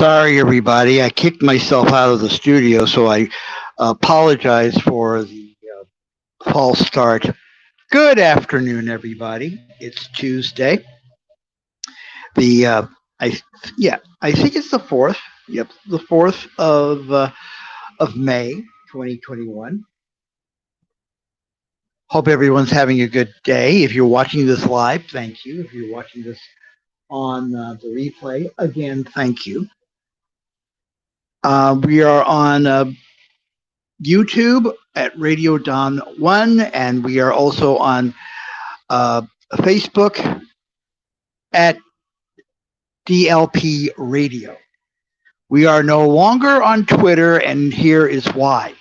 Sorry, everybody. I kicked myself out of the studio, so I apologize for the false start. Good afternoon, everybody. It's Tuesday. The I yeah, I think it's the fourth. Yep, the fourth of May, 2021. Hope everyone's having a good day. If you're watching this live, thank you. If you're watching this on the replay, again, thank you. We are on YouTube at Radio Don One, and we are also on Facebook at DLP Radio. We are no longer on Twitter, and here is why.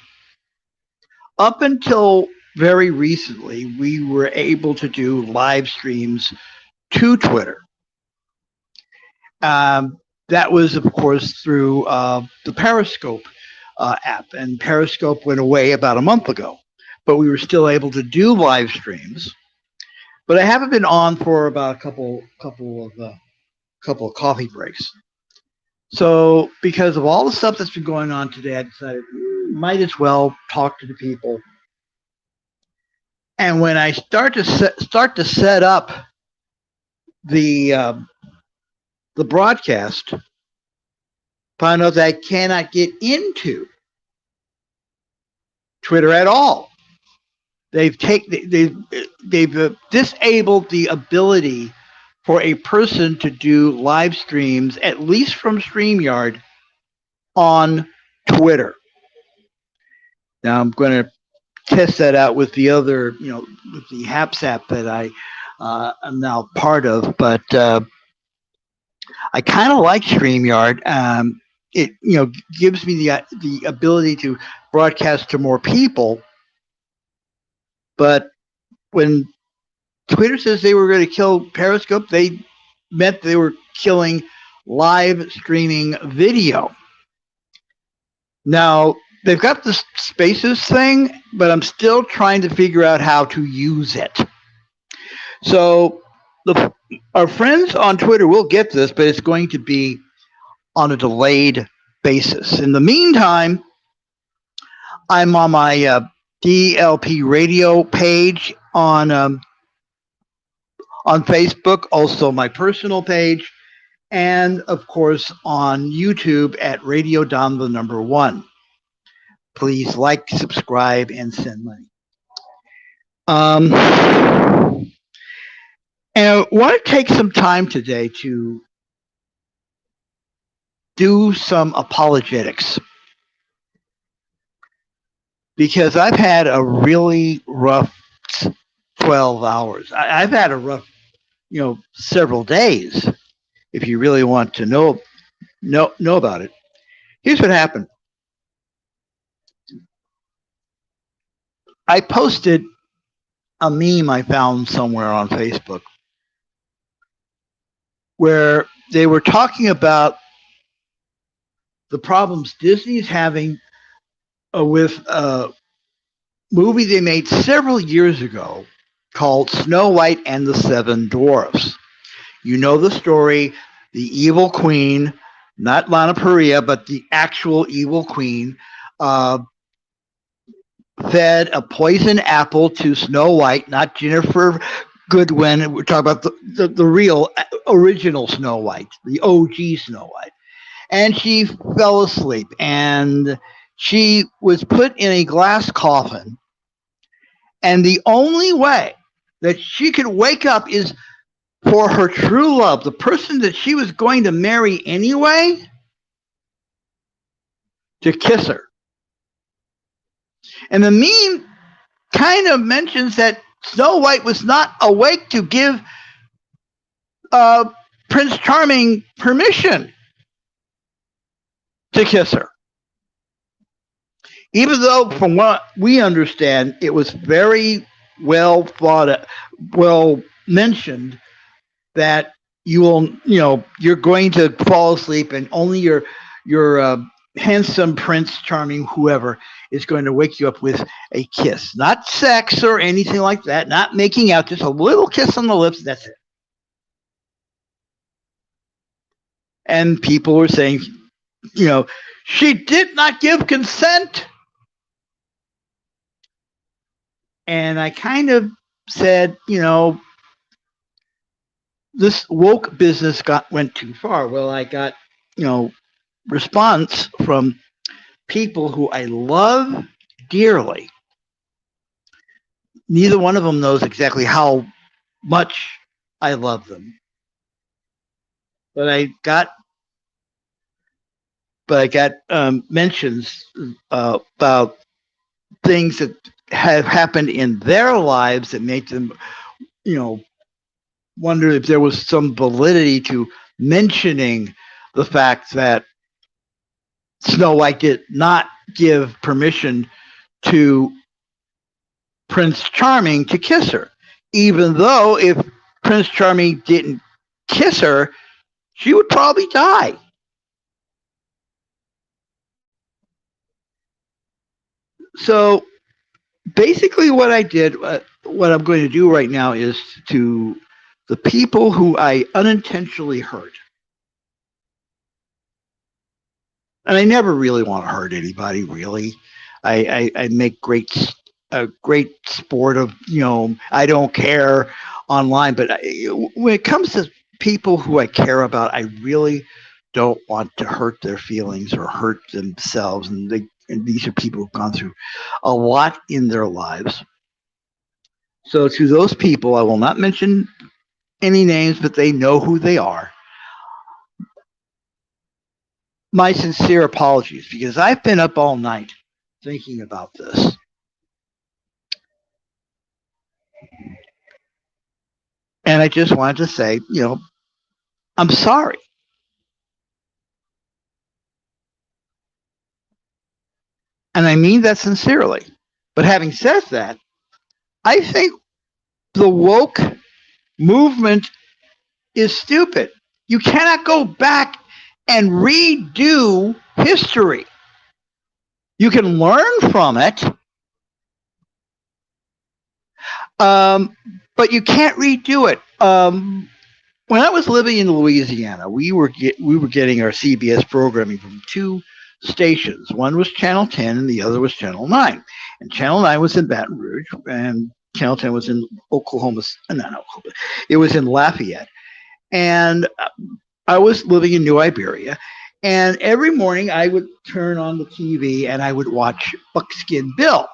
Up until very recently, we were able to do live streams to Twitter. That was, of course, through the Periscope app, and Periscope went away about a month ago, but we were still able to do live streams. But I haven't been on for about a couple of coffee breaks. So because of all the stuff that's been going on today, I decided might as well talk to the people. And when I start to set up the broadcast, found out that I cannot get into Twitter at all. They've disabled the ability for a person to do live streams, at least from StreamYard, on Twitter. Now I'm going to test that out with the other, with the Haps app that I am now part of, but I kind of like StreamYard. It gives me the ability to broadcast to more people. But when Twitter says they were going to kill Periscope, they meant they were killing live streaming video. Now, they've got the Spaces thing, but I'm still trying to figure out how to use it. So our friends on Twitter will get this, but it's going to be on a delayed basis. In the meantime, I'm on my DLP radio page on Facebook, also my personal page, and of course on YouTube at Radio Don the number 1. Please like, subscribe, and send money. And I want to take some time today to do some apologetics, because I've had a really rough 12 hours. I've had a rough, several days, if you really want to know about it. Here's what happened. I posted a meme I found somewhere on Facebook where they were talking about the problems Disney's having with a movie they made several years ago called Snow White and the Seven Dwarfs. You know the story, the evil queen, not Lana Parrilla, but the actual evil queen, fed a poison apple to Snow White, not Jennifer Goodwin. We're talking about the real, original Snow White, the OG Snow White. And she fell asleep, and she was put in a glass coffin. And the only way that she could wake up is for her true love, the person that she was going to marry anyway, to kiss her. And the meme kind of mentions that Snow White was not awake to give Prince Charming permission to kiss her. Even though, from what we understand, it was very well mentioned that you're going to fall asleep and only your handsome Prince Charming, whoever, is going to wake you up with a kiss. Not sex or anything like that, not making out, just a little kiss on the lips, that's it. And people were saying you know, she did not give consent. And I kind of said, this woke business went too far. Well, I got, you know, response from people who I love dearly. Neither one of them knows exactly how much I love them. But I got mentions about things that have happened in their lives that make them, you know, wonder if there was some validity to mentioning the fact that Snow White did not give permission to Prince Charming to kiss her, even though if Prince Charming didn't kiss her, she would probably die. So basically, what I'm going to do right now is to the people who I unintentionally hurt. And I never really want to hurt anybody, really. I make a great sport of, I don't care online, but when it comes to people who I care about, I really don't want to hurt their feelings or hurt themselves. And these are people who've gone through a lot in their lives. So to those people, I will not mention any names, but they know who they are. My sincere apologies, because I've been up all night thinking about this. And I just wanted to say, I'm sorry. And I mean that sincerely. But having said that, I think the woke movement is stupid. You cannot go back and redo history. You can learn from it, but you can't redo it. When I was living in Louisiana, we were getting our CBS programming from two stations. One was Channel 10 and the other was Channel 9. And Channel 9 was in Baton Rouge and Channel 10 was in Oklahoma. Not Oklahoma. It was in Lafayette. And I was living in New Iberia. And every morning I would turn on the TV and I would watch Buckskin Bill.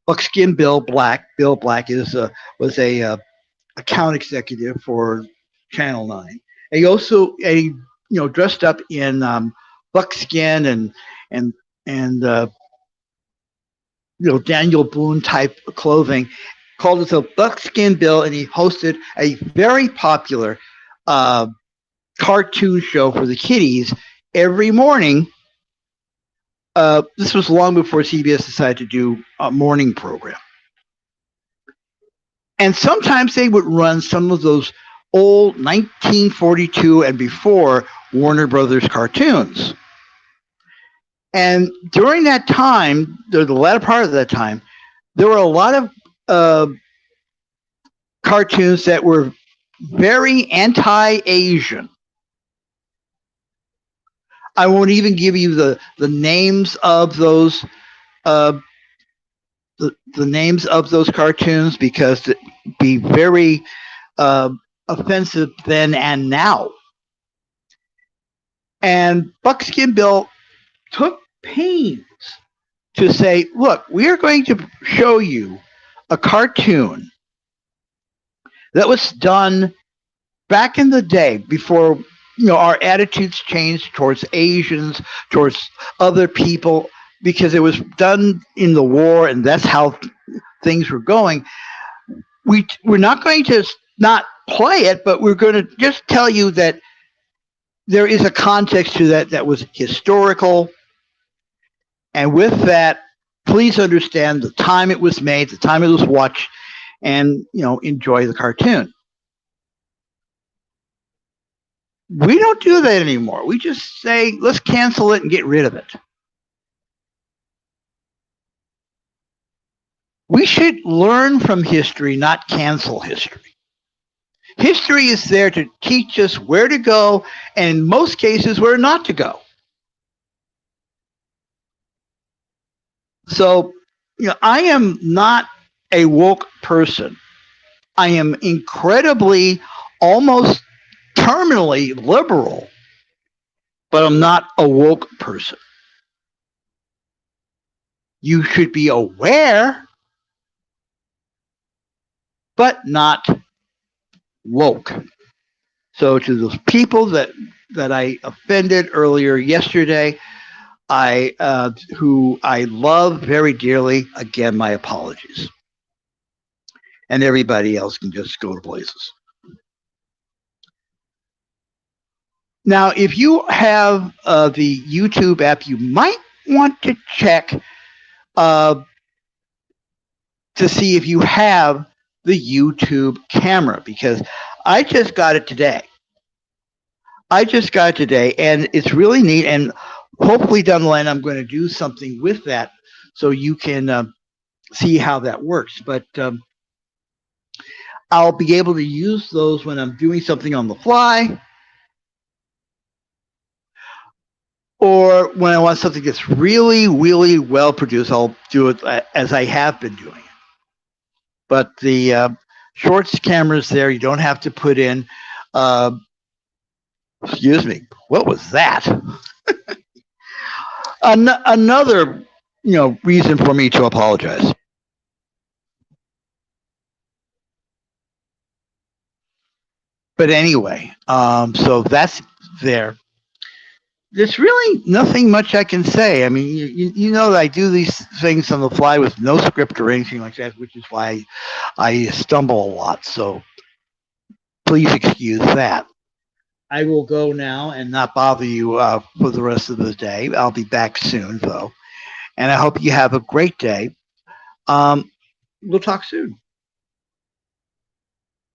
Buckskin Bill Black. Bill Black was a account executive for Channel 9. And he also dressed up in buckskin and Daniel Boone type clothing, called himself Buckskin Bill, and he hosted a very popular cartoon show for the kiddies every morning. This was long before CBS decided to do a morning program. And sometimes they would run some of those old 1942 and before Warner Brothers cartoons. And during that time, the latter part of that time, there were a lot of cartoons that were very anti-Asian. I won't even give you the names of those the names of those cartoons because it'd be very offensive then and now. And Buckskin Bill took pains to say, look, we are going to show you a cartoon that was done back in the day before our attitudes changed towards Asians, towards other people, because it was done in the war and that's how things were going. We're not going to not play it, but we're going to just tell you that there is a context to that was historical. And with that, please understand the time it was made, the time it was watched, and enjoy the cartoon. We don't do that anymore. We just say, let's cancel it and get rid of it. We should learn from history, not cancel history. History is there to teach us where to go, and in most cases, where not to go. So, I am not a woke person. I am incredibly, almost terminally liberal, but I'm not a woke person. You should be aware, but not woke. So to those people that I offended earlier yesterday, I who I love very dearly, again my apologies. And everybody else can just go to places. Now, if you have the YouTube app, you might want to check uh, to see if you have the YouTube camera because I just got it today. I just got it today, and it's really neat. And hopefully down the line, I'm going to do something with that so you can see how that works. But I'll be able to use those when I'm doing something on the fly or when I want something that's really, really well produced. I'll do it as I have been doing it. But the shorts cameras there, you don't have to put in. Uh, excuse me, what was that? Another, reason for me to apologize. But anyway, so that's there. There's really nothing much I can say. I mean, you know that I do these things on the fly with no script or anything like that, which is why I stumble a lot. So please excuse that. I will go now and not bother you for the rest of the day. I'll be back soon, though. And I hope you have a great day. We'll talk soon.